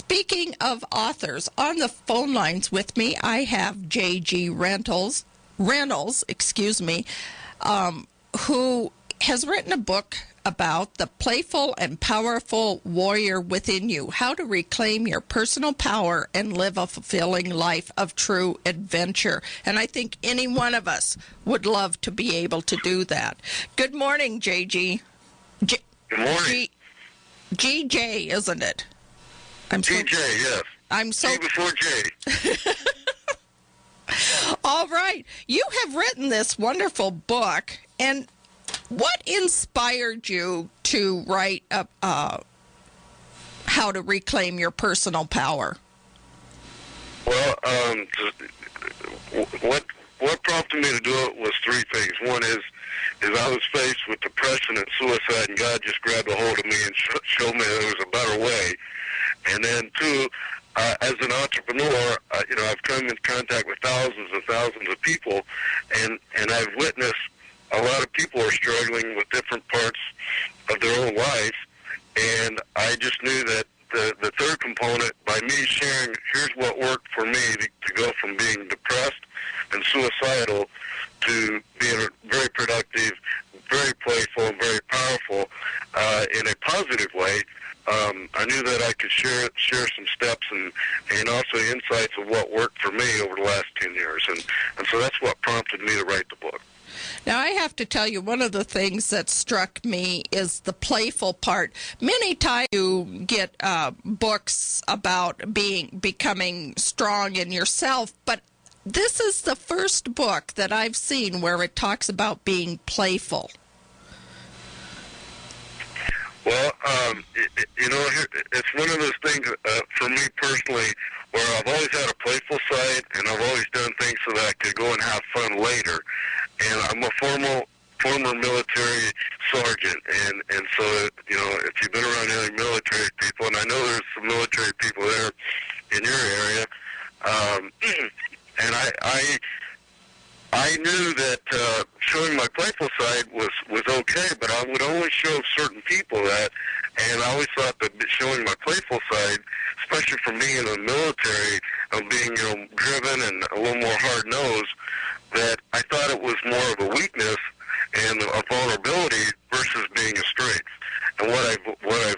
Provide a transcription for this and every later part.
Speaking of authors, on the phone lines with me, I have JJ Reynolds, who has written a book about the playful and powerful warrior within you, how to reclaim your personal power and live a fulfilling life of true adventure. And I think any one of us would love to be able to do that. Good morning, JJ. Good morning. GJ, isn't it? GJ, yes. I'm so G before J. All right. You have written this wonderful book, and what inspired you to write how to reclaim your personal power? Well, what prompted me to do it was three things. One is I was faced with depression and suicide, and God just grabbed a hold of me and showed me there was a better way. And then two, as an entrepreneur, I've come in contact with thousands and thousands of people, and I've witnessed a lot of people are struggling with different parts of their own life, and I just knew that the third component, by me sharing, here's what worked for me to go from being depressed and suicidal to being very productive, very playful, and very powerful in a positive way. I knew that I could share some steps and also insights of what worked for me over the last 10 years. And so that's what prompted me to write the book. Now, I have to tell you, one of the things that struck me is the playful part. Many times you get books about becoming strong in yourself, but this is the first book that I've seen where it talks about being playful. Well, it's one of those things for me personally where I've always had a playful side, and I've always done things so that I could go and have fun later. And I'm a former military sergeant, and so, if you've been around any military people, and I know there's some military people there in your area, and I knew that showing my playful side was okay, but I would only show certain people that, and I always thought that showing my playful side, especially for me in the military, of being driven and a little more hard-nosed, that I thought it was more of a weakness and a vulnerability versus being a strength. And what I've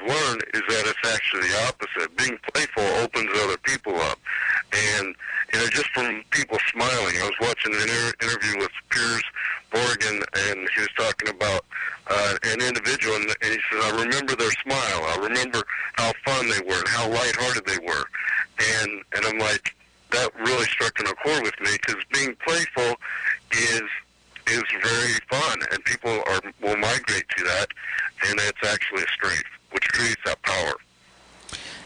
learned is that it's actually the opposite. Being playful opens other people up, and just from people smiling. I was watching an interview with Piers Morgan, and he was talking about an individual, and he said, "I remember their smile. I remember how fun they were and how lighthearted they were," and I'm like, that really struck a chord with me, because being playful is very fun, and people will migrate to that, and it's actually a strength, which creates that power.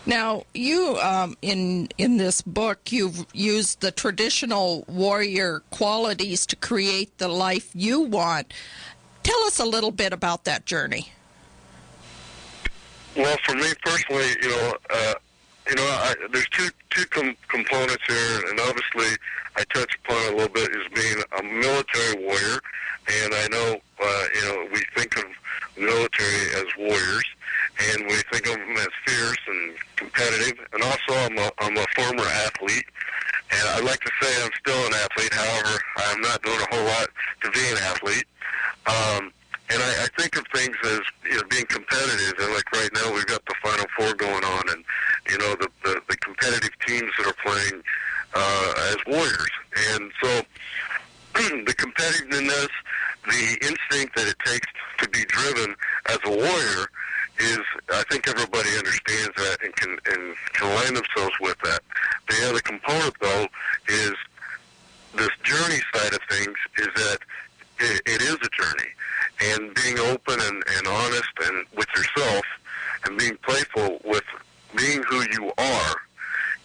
Now, you, in this book, you've used the traditional warrior qualities to create the life you want. Tell us a little bit about that journey. Well, for me personally, there's two components here, and obviously I touch upon it a little bit, is being a military warrior, and I know, we think of military as warriors, and we think of them as fierce and competitive, and also I'm a former athlete, and I'd like to say I'm still an athlete. However, I'm not doing a whole lot to be an athlete, and I think of things as being competitive, and like right now we've got the Final Four going on, and the competitive teams that are playing as warriors, and so the competitiveness, the instinct that it takes to be driven as a warrior is, I think everybody understands that and can align themselves with that. The other component, though, is this journey side of things, is that it is a journey, and being open and honest and with yourself, and being playful with being who you are,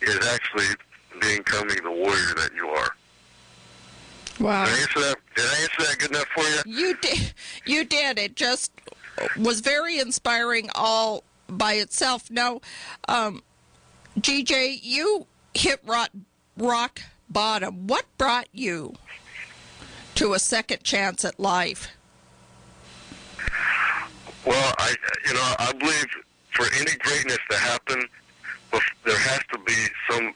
is actually becoming the warrior that you are. Wow. Did I answer that good enough for you? You did. It just was very inspiring all by itself. Now, GJ, you hit rock bottom. What brought you to a second chance at life? Well, I believe for any greatness to happen, there has to be some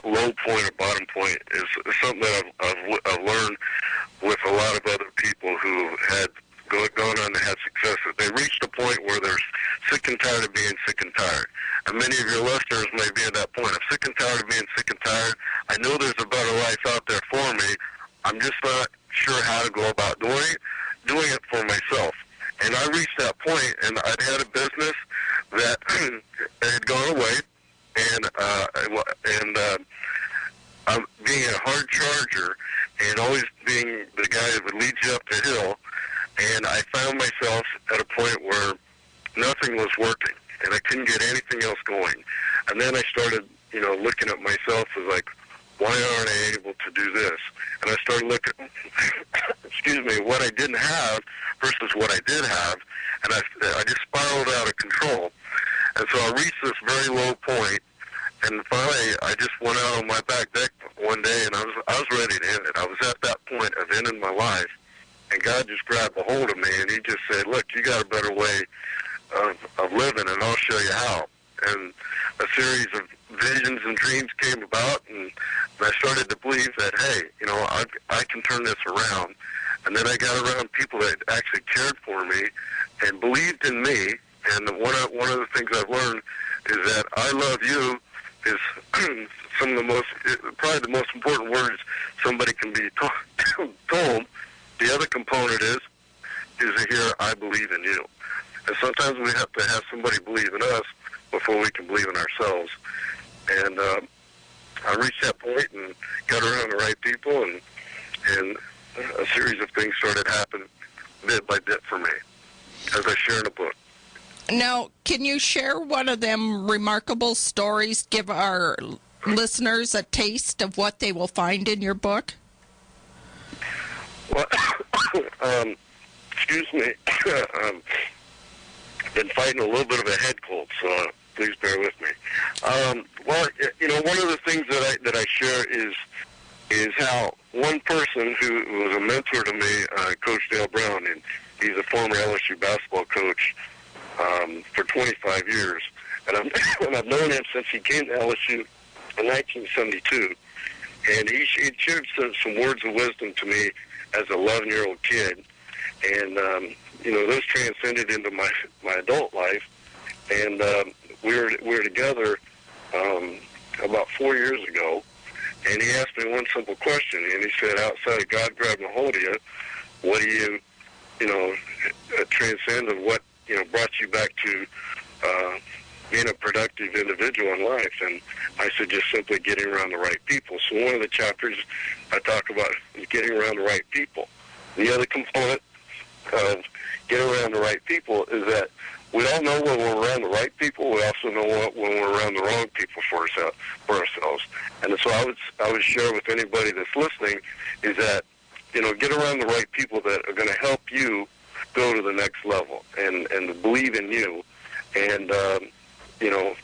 low point or bottom point. Is something that I've learned with a lot of other people who had gone on to have success. They reached a point where they're sick and tired of being sick and tired. And many of your listeners may be at that point. I'm sick and tired of being sick and tired. I know there's a better life out there for me. I'm just not sure how to go about doing it for myself. And I reached that point, and I'd had a business that had gone away, and being a hard charger and always being the guy that would lead you up the hill, and I found myself at a point where nothing was working, and I couldn't get anything else going. And then I started, looking at myself as like, why aren't I able to do this? And I started looking, what I didn't have versus what I did have, and I just spiraled out of control. And so I reached this very low point, and finally I just went out on my back deck one day, and I was ready to end it. I was at that point of ending my life, and God just grabbed a hold of me, and He just said, look, you got a better way of living, and I'll show you how. And a series of visions and dreams came about, and I started to believe that, hey, I can turn this around. And then I got around people that actually cared for me and believed in me. And one of the things I've learned is that I love you is probably the most important words somebody can be told. The other component is to hear, I believe in you. And sometimes we have to have somebody believe in us before we can believe in ourselves. And I reached that point and got around the right people, and a series of things started happening bit by bit for me, as I share in the book. Now, can you share one of them remarkable stories, give our listeners a taste of what they will find in your book? Well, excuse me. Been fighting a little bit of a head cold, so please bear with me. One of the things that I share is how one person who was a mentor to me, Coach Dale Brown, and he's a former LSU basketball coach for 25 years, and I've known him since he came to LSU in 1972, and he shared some words of wisdom to me as an 11-year-old kid, and those transcended into my adult life, and we were together about 4 years ago, and he asked me one simple question, and he said, outside of God grabbing a hold of you, what do you transcend, of what brought you back to being a productive individual in life? And I said, just simply getting around the right people. So one of the chapters I talk about is getting around the right people. The other component of getting around the right people is that we all know when we're around the right people. We also know when we're around the wrong people for ourselves. And so I would share with anybody that's listening is that, get around the right people that are going to help you go to the next level and believe in you. And,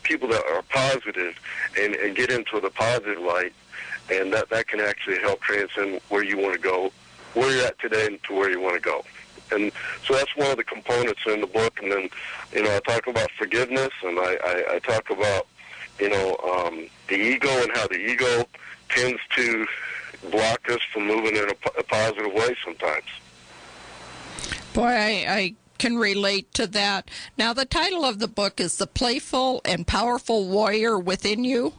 people that are positive and get into the positive light. And that can actually help transcend where you want to go, where you're at today, and to where you want to go. And so that's one of the components in the book. And then, I talk about forgiveness, and I talk about, the ego and how the ego tends to block us from moving in a positive way sometimes. Boy, I can relate to that. Now, the title of the book is The Playful and Powerful Warrior Within You.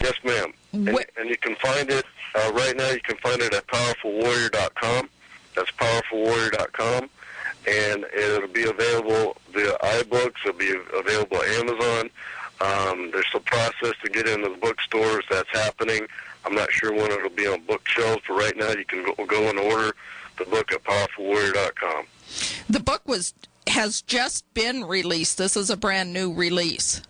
Yes, ma'am. And you can find it, right now you can find it at powerfulwarrior.com. That's powerfulwarrior.com. And it'll be available via iBooks. It'll be available at Amazon. There's a process to get into the bookstores. That's happening. I'm not sure when it'll be on bookshelves, but right now you can go and order the book at powerfulwarrior.com. The book has just been released. This is a brand new release.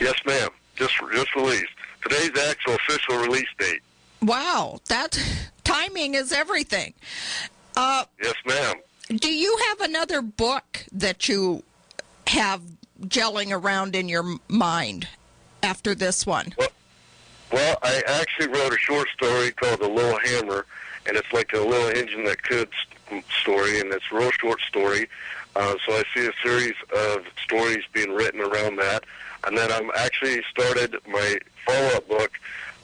Yes, ma'am. Just released. Today's the actual official release date. Wow, that timing is everything. Yes, ma'am. Do you have another book that you have gelling around in your mind after this one? Well, I actually wrote a short story called The Little Hammer, and it's like a little engine that could story, and it's a real short story. So I see a series of stories being written around that. And then I'm actually started my follow-up book,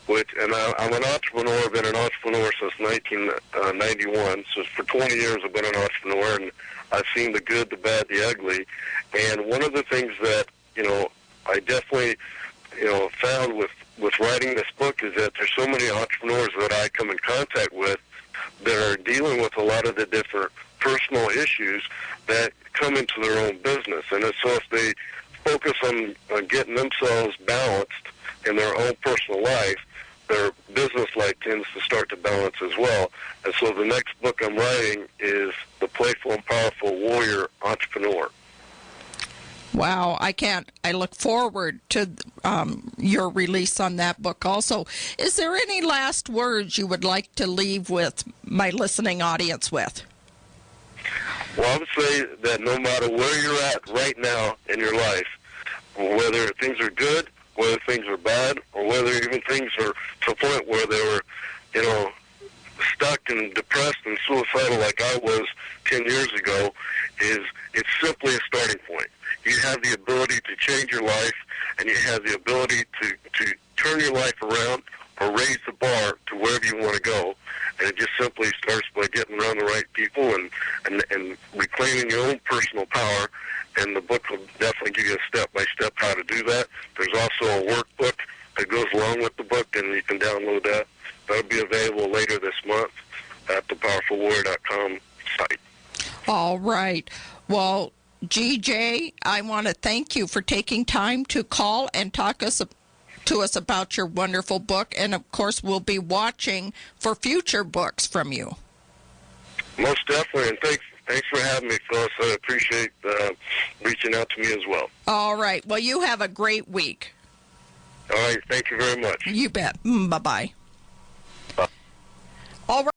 I'm an entrepreneur. I've been an entrepreneur since 1991. So for 20 years I've been an entrepreneur, and I've seen the good, the bad, the ugly. And one of the things that, I definitely, found with writing this book is that there's so many entrepreneurs that I come in contact with that are dealing with a lot of the different personal issues that come into their own business. And so if they focus on getting themselves balanced in their own personal life, their business life tends to start to balance as well. And so the next book I'm writing is The Playful and Powerful Warrior Entrepreneur. Wow, I look forward to your release on that book also. Is there any last words you would like to leave with my listening audience with? Well, I would say that no matter where you're at right now in your life, whether things are good, whether things are bad, or whether even things are to a point where they were, stuck and depressed and suicidal like I was 10 years ago, it's simply a starting point. You have the ability to change your life, and you have the ability to turn your life around or raise the bar to wherever you want to go. And it just simply starts by getting around the right people and reclaiming your own personal power. And the book will definitely give you a step-by-step how to do that. There's also a workbook that goes along with the book, and you can download that. That'll be available later this month at the powerfulwarrior.com site. All right. Well, GJ, I want to thank you for taking time to call and talk to us about your wonderful book. And, of course, we'll be watching for future books from you. Most definitely. And thanks for having me, Phyllis. I appreciate reaching out to me as well. All right. Well, you have a great week. All right. Thank you very much. You bet. Bye-bye. Bye. All right.